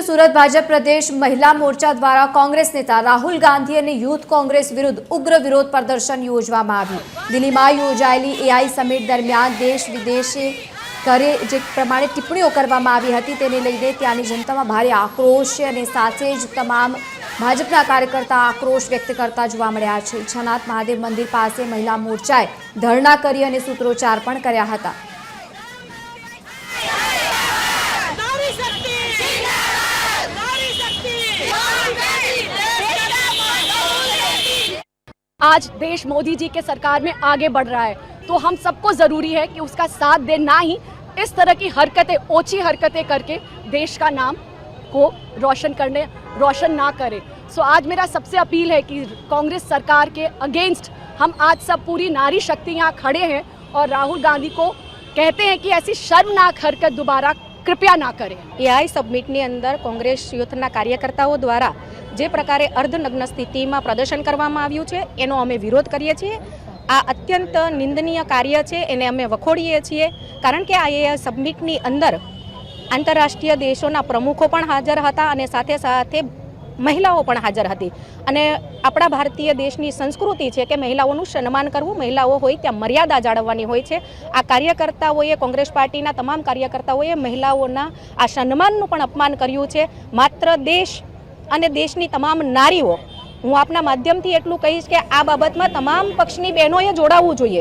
સુરત ભાજપ પ્રદેશ મહિલા મોરચા દ્વારા કોંગ્રેસ નેતા રાહુલ ગાંધી અને યુથ કોંગ્રેસ વિરુદ્ધ ઉગ્ર વિરોધ પ્રદર્શન યોજવામાં આવ્યું। દિલ્હીમાં યોજાયેલી એઆઈ સમિટ દરમિયાન દેશ વિદેશે કરે જે પ્રમાણે ટિપ્પણીઓ કરવામાં આવી હતી તેને લઈને ત્યાંની જનતામાં ભારે આક્રોશ છે અને સાથે જ તમામ ભાજપના કાર્યકર્તા આક્રોશ વ્યક્ત કરતા જોવા મળ્યા છે। ઈચ્છાનાથ મહાદેવ મંદિર પાસે મહિલા મોરચાએ ધરણા કરી અને સૂત્રોચ્ચાર પણ કર્યા હતા। आज देश मोदी जी के सरकार में आगे बढ़ रहा है तो हम सबको ज़रूरी है कि उसका साथ दे, ना ही इस तरह की हरकतें, ओछी हरकतें करके देश का नाम को रोशन ना करें। सो आज मेरा सबसे अपील है कि कांग्रेस सरकार के अगेंस्ट हम आज सब पूरी नारी शक्ति यहाँ खड़े हैं और राहुल गांधी को कहते हैं कि ऐसी शर्मनाक हरकत दोबारा कृपया ना करें। एआई समिटनी अंदर कांग्रेस यूथना कार्यकर्ताओं द्वारा जे प्रकारे अर्धनग्न स्थितिमां प्रदर्शन करवामां आव्युं छे एनो अमे विरोध करीए छीए। आ अत्यंत निंदनीय कार्य छे, एने अमे वखोड़ीए छीए, कारण के आ एआई समिटनी अंदर आंतरराष्ट्रीय देशोना प्रमुखो पण हाजर हता अने साथे साथे महिलाओं पण हाजर हती। अने आपणा भारतीय देशनी संस्कृति है कि महिलाओं सन्मान करवुं, महिलाओं होय त्यां मर्यादा जाळववानी होय छे। आ कार्यकर्ताओए, कांग्रेस पार्टीना तमाम कार्यकर्ताओए महिलाओना आ सन्माननुं पण अपमान कर्युं छे। मात्र देश અને દેશની તમામ નારીઓ, હું આપના માધ્યમથી એટલું કહીશ કે આ બાબતમાં તમામ પક્ષની બહેનોએ જોડાવવું જોઈએ।